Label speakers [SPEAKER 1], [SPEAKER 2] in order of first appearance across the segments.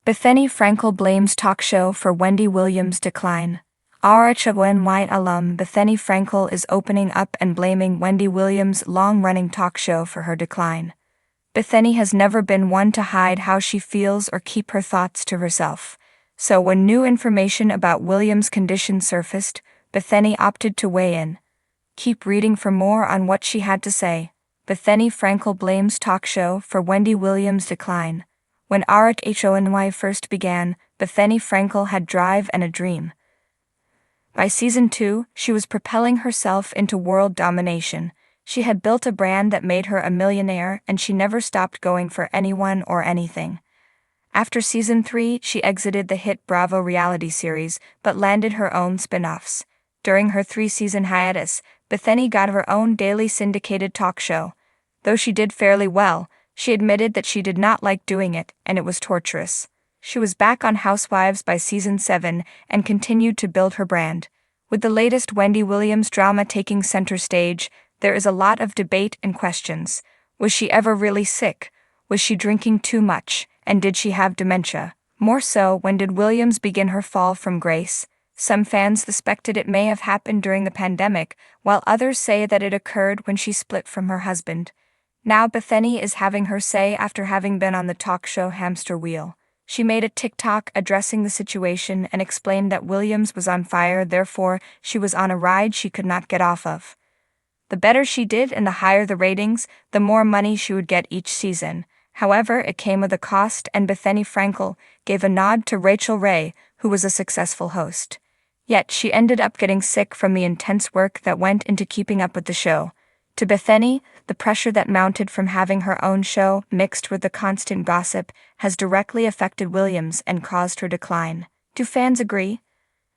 [SPEAKER 1] Bethenny Frankel blames talk show for Wendy Williams' decline. RHNY alum Bethenny Frankel is opening up and blaming Wendy Williams' long-running talk show for her decline. Bethenny has never been one to hide how she feels or keep her thoughts to herself. So when new information about Williams' condition surfaced, Bethenny opted to weigh in. Keep reading for more on what she had to say. Bethenny Frankel blames talk show for Wendy Williams' decline. When RHNY first began, Bethenny Frankel had drive and a dream. By season 2, she was propelling herself into world domination. She had built a brand that made her a millionaire, and she never stopped going for anyone or anything. After season 3, she exited the hit Bravo reality series, but landed her own spin-offs. During her 3-season hiatus, Bethenny got her own daily syndicated talk show. Though she did fairly well, she admitted that she did not like doing it, and it was torturous. She was back on Housewives by season 7 and continued to build her brand. With the latest Wendy Williams drama taking center stage, there is a lot of debate and questions. Was she ever really sick? Was she drinking too much? And did she have dementia? More so, when did Williams begin her fall from grace? Some fans suspected it may have happened during the pandemic, while others say that it occurred when she split from her husband. Now Bethenny is having her say after having been on the talk show hamster wheel. She made a TikTok addressing the situation and explained that Williams was on fire, therefore she was on a ride she could not get off of. The better she did and the higher the ratings, the more money she would get each season. However, it came with a cost, and Bethenny Frankel gave a nod to Rachel Ray, who was a successful host. Yet she ended up getting sick from the intense work that went into keeping up with the show. To Bethenny, the pressure that mounted from having her own show, mixed with the constant gossip, has directly affected Williams and caused her decline. Do fans agree?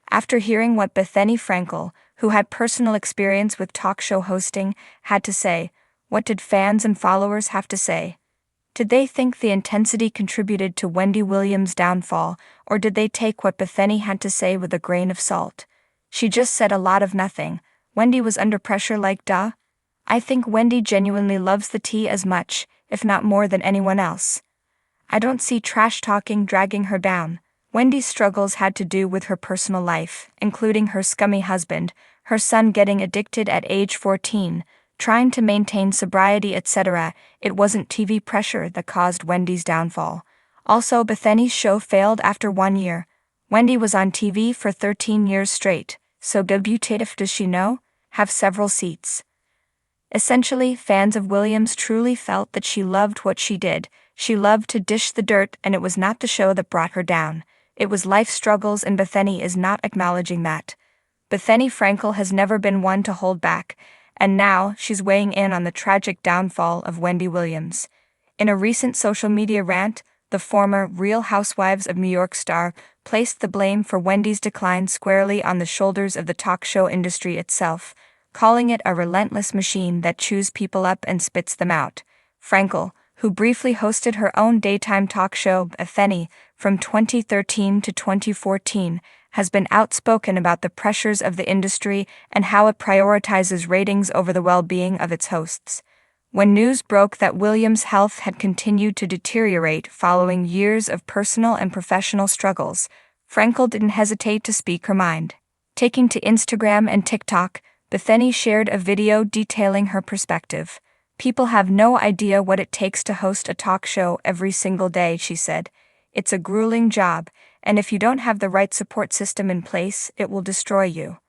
[SPEAKER 1] After hearing what Bethenny Frankel, who had personal experience with talk show hosting, had to say, what did fans and followers have to say? Did they think the intensity contributed to Wendy Williams' downfall, or did they take what Bethenny had to say with a grain of salt? She just said a lot of nothing. Wendy was under pressure like duh. I think Wendy genuinely loves the tea as much, if not more than anyone else. I don't see trash-talking dragging her down. Wendy's struggles had to do with her personal life, including her scummy husband, her son getting addicted at age 14, trying to maintain sobriety, etc. It wasn't TV pressure that caused Wendy's downfall. Also, Bethenny's show failed after 1 year. Wendy was on TV for 13 years straight, so WTF does she know? Have several seats. Essentially, fans of Williams truly felt that she loved what she did. She loved to dish the dirt, and it was not the show that brought her down. It was life struggles, and Bethenny is not acknowledging that. Bethenny Frankel has never been one to hold back, and now she's weighing in on the tragic downfall of Wendy Williams. In a recent social media rant, the former Real Housewives of New York star placed the blame for Wendy's decline squarely on the shoulders of the talk show industry itself, calling it a relentless machine that chews people up and spits them out. Frankel, who briefly hosted her own daytime talk show, Bethenny, from 2013 to 2014, has been outspoken about the pressures of the industry and how it prioritizes ratings over the well-being of its hosts. When news broke that Williams' health had continued to deteriorate following years of personal and professional struggles, Frankel didn't hesitate to speak her mind. Taking to Instagram and TikTok, Bethenny shared a video detailing her perspective. People have no idea what it takes to host a talk show every single day, she said. It's a grueling job, and if you don't have the right support system in place, it will destroy you.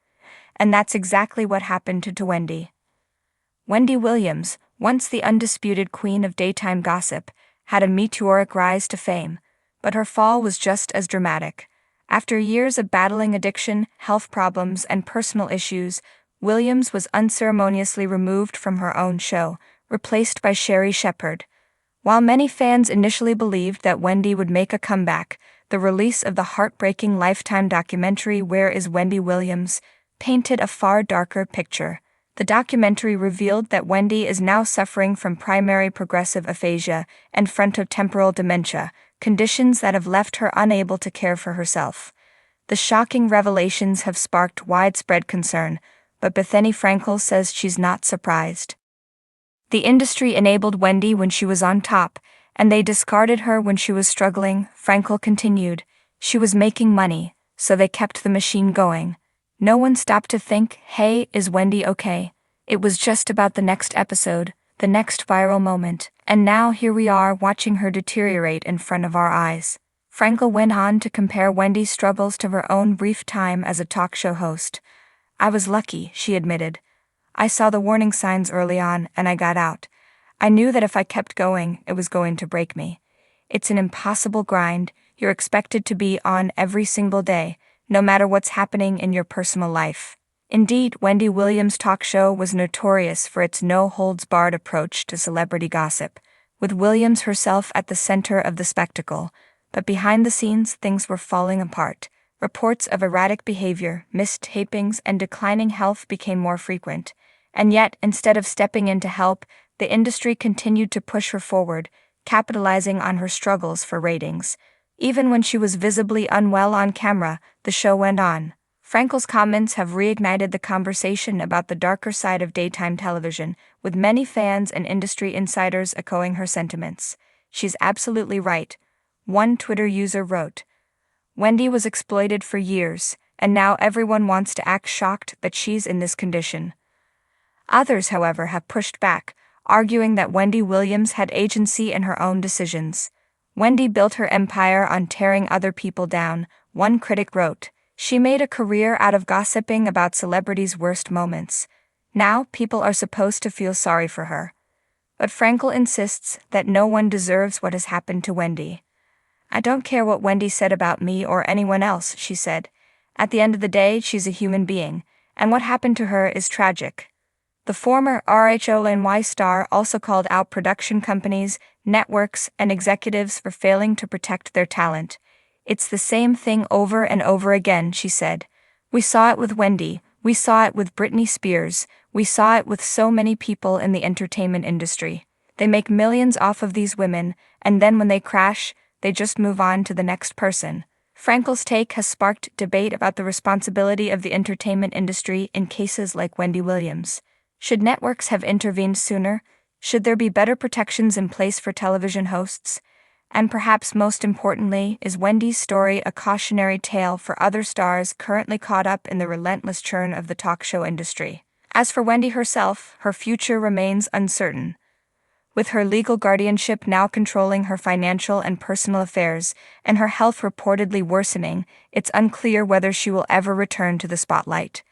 [SPEAKER 1] And that's exactly what happened to Wendy. Wendy Williams, once the undisputed queen of daytime gossip, had a meteoric rise to fame, but her fall was just as dramatic. After years of battling addiction, health problems, and personal issues, Williams was unceremoniously removed from her own show, replaced by Sherri Shepherd. While many fans initially believed that Wendy would make a comeback, the release of the heartbreaking Lifetime documentary Where is Wendy Williams painted a far darker picture. The documentary revealed that Wendy is now suffering from primary progressive aphasia and frontotemporal dementia, conditions that have left her unable to care for herself. The shocking revelations have sparked widespread concern, but Bethenny Frankel says she's not surprised. The industry enabled Wendy when she was on top, And they discarded her when she was struggling, Frankel continued. She was making money, so they kept the machine going. No one stopped to think, hey, is Wendy okay? It was just about the next episode, the next viral moment, and now here we are watching her deteriorate in front of our eyes. Frankel went on to compare Wendy's struggles to her own brief time as a talk show host. I was lucky, she admitted. I saw the warning signs early on, and I got out. I knew that if I kept going, it was going to break me. It's an impossible grind. You're expected to be on every single day, no matter what's happening in your personal life. Indeed, Wendy Williams' talk show was notorious for its no-holds-barred approach to celebrity gossip, with Williams herself at the center of the spectacle. But behind the scenes, things were falling apart. Reports of erratic behavior, missed tapings, and declining health became more frequent. And yet, instead of stepping in to help, the industry continued to push her forward, capitalizing on her struggles for ratings. Even when she was visibly unwell on camera, the show went on. Frankel's comments have reignited the conversation about the darker side of daytime television, with many fans and industry insiders echoing her sentiments. She's absolutely right, one Twitter user wrote. Wendy was exploited for years, and now everyone wants to act shocked that she's in this condition. Others, however, have pushed back, arguing that Wendy Williams had agency in her own decisions. Wendy built her empire on tearing other people down, one critic wrote. She made a career out of gossiping about celebrities' worst moments. Now people are supposed to feel sorry for her. But Frankel insists that no one deserves what has happened to Wendy. I don't care what Wendy said about me or anyone else, she said. At the end of the day, she's a human being, and what happened to her is tragic. The former RHONY star also called out production companies, networks, and executives for failing to protect their talent. It's the same thing over and over again, she said. We saw it with Wendy, we saw it with Britney Spears, we saw it with so many people in the entertainment industry. They make millions off of these women, and then when they crash, they just move on to the next person. Frankel's take has sparked debate about the responsibility of the entertainment industry in cases like Wendy Williams. Should networks have intervened sooner? Should there be better protections in place for television hosts? And perhaps most importantly, is Wendy's story a cautionary tale for other stars currently caught up in the relentless churn of the talk show industry? As for Wendy herself, her future remains uncertain. With her legal guardianship now controlling her financial and personal affairs, and her health reportedly worsening, it's unclear whether she will ever return to the spotlight.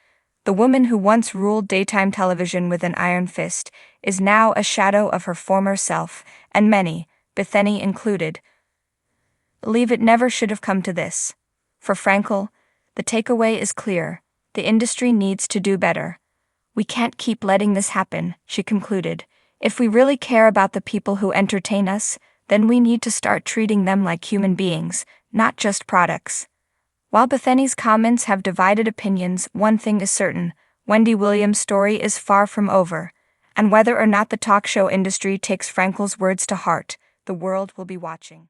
[SPEAKER 1] The woman who once ruled daytime television with an iron fist is now a shadow of her former self, and many, Bethenny included, believe it never should have come to this. For Frankel, the takeaway is clear. The industry needs to do better. We can't keep letting this happen, she concluded. If we really care about the people who entertain us, then we need to start treating them like human beings, not just products. While Bethenny's comments have divided opinions, one thing is certain: Wendy Williams' story is far from over. And whether or not the talk show industry takes Frankel's words to heart, the world will be watching.